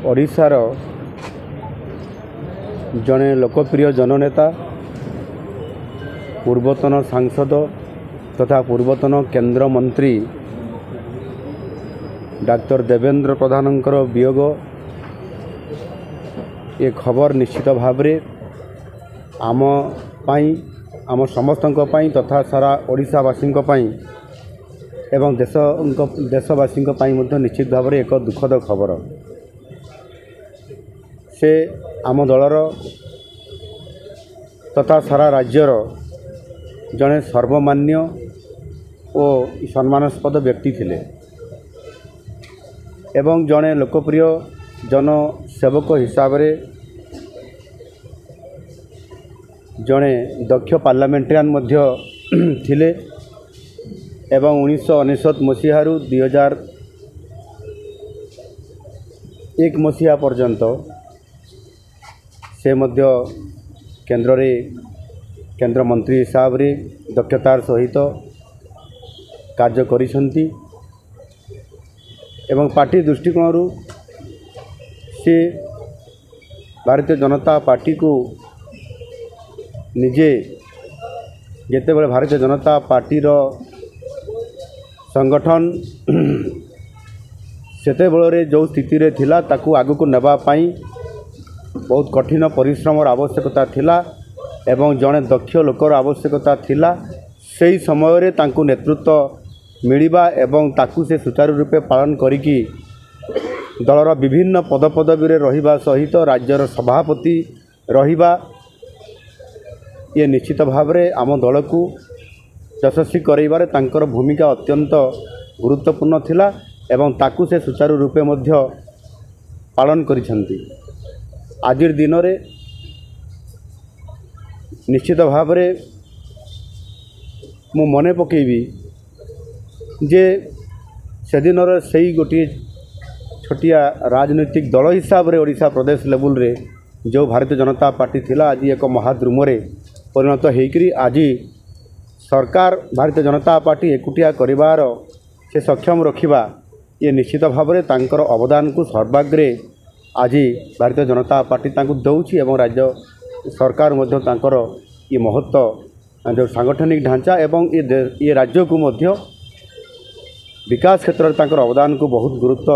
ओडिशार जड़े लोकप्रिय जननेता पूर्वतन सांसद तथा पूर्वतन केंद्र मंत्री डॉक्टर देवेंद्र प्रधानंकर वियोग ये खबर निश्चित भाव आम पाई आम समस्तों तथा सारा ओडिशावासी एवं देशवासी निश्चित भाव एक दुखद खबर से आम दलर तथा सारा राज्यर जड़े सर्वमान्य और सम्मानास्पद व्यक्ति थिले एवं जड़े लोकप्रिय जनसेवक हिसाब से जड़े दक्ष पार्लियामेंटेरियन मध्य थिले एवं 1999 मसीह 2001 मसीहा पर्यंत से मध्य केंद्र मंत्री हिसाब से दक्षतार सहित कार्य करिसंती एवं पार्टी दृष्टिकोण से भारतीय जनता पार्टी को निजे जेते बड़े भारतीय जनता पार्टी रो संगठन सेते बड़े जो स्थिति रे थिला ताकू आगु को नेबा पाई बहुत कठिन परिश्रम आवश्यकता थिला एवं जड़े दक्ष लोकर आवश्यकता थिला सही समय रे तांकू नेतृत्व मिलिबा एवं ताकू से सुचारू रूपे पालन करिकी दलर विभिन्न पदपदवी रे रहिबा सहित राज्यर सभापति रहिबा ये निश्चित भाव में आम दल को यशस्वी करइबारे तांकर भूमिका अत्यंत गुरुत्वपूर्ण थिला एवं ताकू से सुचारू रूपे मध्य पालन करिसंती। आजिर दिन रे निश्चित भाव में मु मने पकेबी जे से दिन से गोटे छोटिया राजनीतिक दल हिसाब से ओडिशा प्रदेश लेवल रे जो भारतीय जनता पार्टी थिला आज एक महाद्रुम रे परिणत होकरी आज सरकार भारतीय जनता पार्टी एकुटिया करिवार से सक्षम रखिबा ये निश्चित भाव में तांकर अवदान को सर्वाग्रे आज भारतीय जनता पार्टी तांको दउछि एवं राज्य सरकार मध्य तांकर ये महत्व जो सांगठनिक ढांचा एवं ये राज्य को मध्य विकास क्षेत्र में तांकर अवदान को बहुत गुरुत्व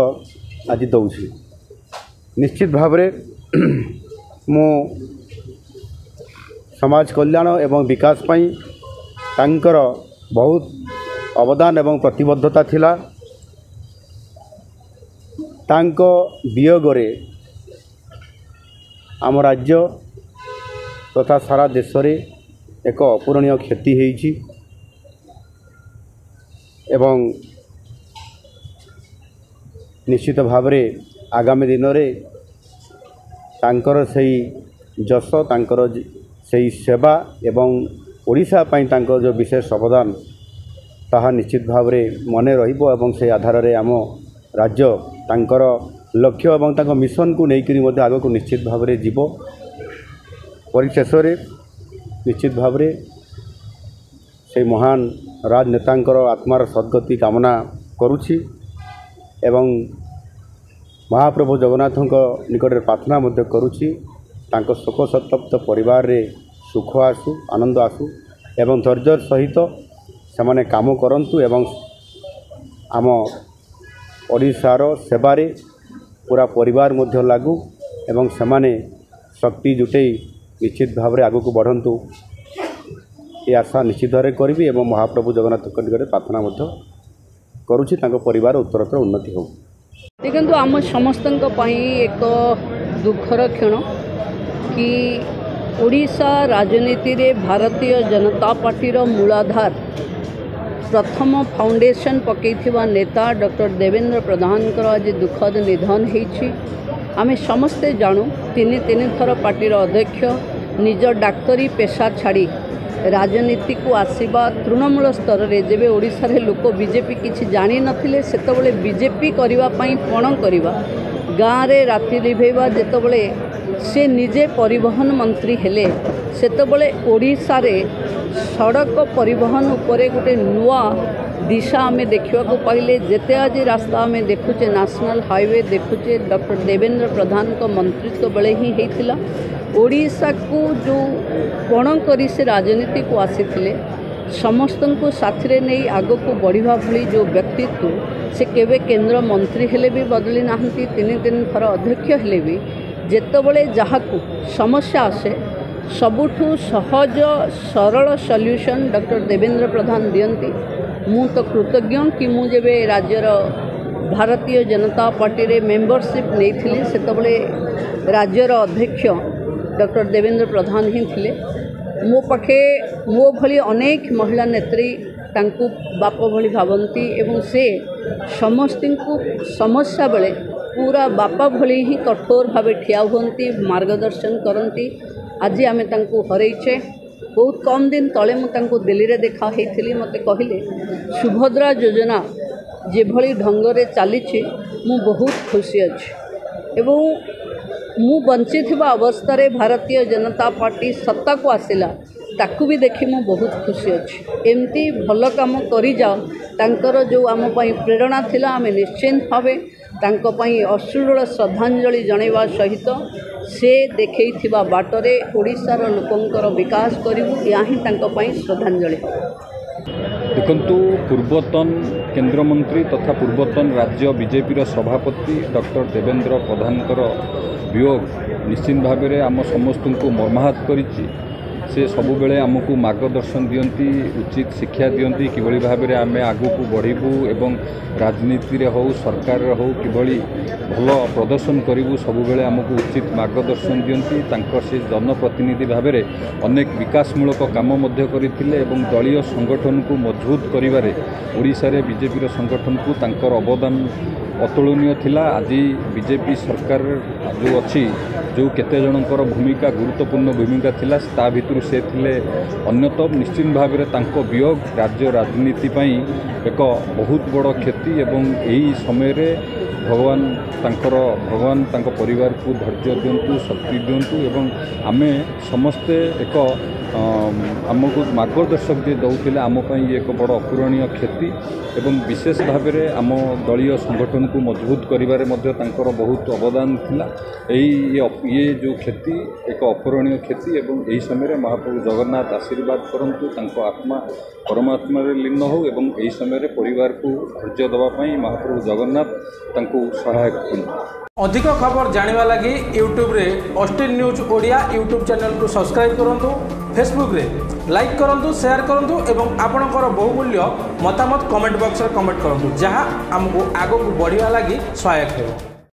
आज दउछि। निश्चित भाव में मो समाज कल्याण एवं विकास पाई तांकर बहुत अवदान एवं प्रतिबद्धता थिला। तांको वियोगरे आम राज्य तथा सारा देश रे एक अपूरणीय क्षति होईछि एवं निश्चित भाव में आगामी दिन में तांकर सही जस तांकर सही सेवा एवं ओडिशा पाई तांकर जो विशेष अवदान ताहा निश्चित भाव में मने रहिबो एवं से आधार रे आम राज्य तांकर लक्ष्य एवं तांकर मिशन को लेकर मध्य आगो को निश्चित भाव में जीव। परिशेष निश्चित भाव में से महान राजनेतांकर आत्मार सद्गति कामना करुछि एवं महाप्रभु जगन्नाथों निकट प्रार्थना मध्य करुछि तांको शोक संतप्त परिवार रे सुख आसु आनंद आसु एवं धैर्य सहित से काम करंतु एवं आम ओडिशार सेवारे पूरा परिवार मध्य लागू एवं से शक्ति जुटे निश्चित भाव में आगू को बढ़ंतु ये आशा निश्चित भाव करी एवं महाप्रभु जगन्नाथ निकट प्रार्थना मध्य करुछि तांको परिवार उत्तरोत्तर उन्नति हो। देखो आम समस्त एक दुखर क्षण कि ओडिशा राजनीति रे भारतीय जनता पार्टी मूलाधार प्रथम फाउंडेशन पकईथिबा नेता डॉक्टर देवेंद्र प्रधानकर आज दुखद निधन होईछि। आमे समस्ते जानू तीन थर पार्टीर अध्यक्ष निज डाक्तरी पेशा छाड़ी राजनीति को आसीबा तृणमूल स्तर रे जेबे ओडिशा रे लोक बीजेपी किछि जानि नथिले सेतबेले बीजेपी करिवा पई पण करिवा गाँव रे राति लिभेबा जेतबेले से निजे परिवहन मंत्री हेले सेतबेले ओडिशा रे सड़क परिवहन उपरे गोटे नुआ दिशा आम देखा पाइले जेते आज रास्ता आम देखुचे नेशनल हाईवे देखुचे डॉक्टर देवेंद्र प्रधान को मंत्रित्व बेले ही होता ओडिशा को जो पण करी से राजनीति को आसी समस्त को साथी नहीं आग को बढ़िया भली जो व्यक्तित्व से केवे केंद्र मंत्री हेले भी बदली नाहंती 3 थर अध्यक्ष हेले भी जेतबले जहाकू समस्या आसे सबुठू सहज सरल सॉल्यूशन डॉक्टर देवेंद्र प्रधान दियंती मु तो कृतज्ञ कि मु जेबे राज्यर भारतीय जनता पार्टी रे मेंबरशिप नहीं थी सेतबले राज्यर अध्यक्ष डॉक्टर देवेंद्र प्रधान ही थिले मो पाखे मो भली अनेक महिला नेत्री तांकु बाप भली भावती एवं से समस्त को समस्या बेले पूरा बापा भली ही कठोर भावे ठिया हुंती मार्गदर्शन करती आज आम हरइचे बहुत कम दिन तले मुझे दिल्ली रे देखा होती मत कहले सुभद्रा योजना जेभली ढंग चली मु बहुत खुशी अच्छी एवं मु बंची थिबा अवस्था रे भारतीय जनता पार्टी सत्ता को आसिला ताकू भी देखी मु बहुत खुशी अच्छी एमती भल काम करी जाओ तांकर जो आम प्रेरणा थिला आम निश्चिंत भावे तांको पई अश्रुल श्रद्धांजलि जणैवा सहित से देखैथिबा बाटरे ओडिशार लोकंकर विकास करिवु या ही तांको पई श्रद्धांजलि। देखंतु पूर्वतन केंद्रमंत्री तथा पूर्वतन राज्य बीजेपी सभापति डॉक्टर देवेंद्र प्रधानकर वियोग निश्चित भाव में आम समस्त को मर्माहत करिछि। से सबु बेले आमको मार्गदर्शन दियंती उचित शिक्षा दियंती किभली भाव में आम आगु को बढ़िबू एवं राजनीति रे हो सरकार हो किभली भल प्रदर्शन करूँ सबु बेले आमको उचित मार्गदर्शन दियंती तांकर से जनप्रतिनिधि भाव में अनेक विकासमूलक काम मध्य करथिले एवं दलीय संगठन को मजबूत करिवारे ओडिशा रे बीजेपी संगठन को तांकर अवदान अतुलनीय थिला। आज बीजेपी सरकार जो अच्छी जो केते जनकर भूमिका गुरुत्वपूर्ण भूमिका थिला ता भितर से थिले अन्यतम निश्चित भाव में तांको वियोग राज्य राजनीति पई एक बहुत बड़ क्षति एवं यही समय रे भगवान तांको परिवार को धैर्य दिंतु शक्ति दिंतु एवं आमे समस्ते एक आमको मार्गदर्शक जे दौले आमपाई एक बड़ अपूरणीय क्षति एवं विशेष भाव में आम दलीय संगठन को मजबूत करिवारे मध्य तांकर बहुत अवदान थिला। ये जो क्षति एक अपूरणीय क्षति एवं यही समय महाप्रभु जगन्नाथ आशीर्वाद करंतु तांको आत्मा परमात्मा रे लीन हो एवं यही समय परिवार को धैर्य देवाई महाप्रभु जगन्नाथ तांको सहायक करंतु। अधिक खबर जानिबा लगी यूट्यूब रे Austin news Odia YouTube channel को सब्सक्राइब करंतु, फेसबुक रे लाइक करंतु, शेयर करंतु एवं आपणकर बहुमूल्य मतामत कमेंट बॉक्स रे कमेंट करंतु जहां हमको आगो को बढ़िया लगी सहायक हो।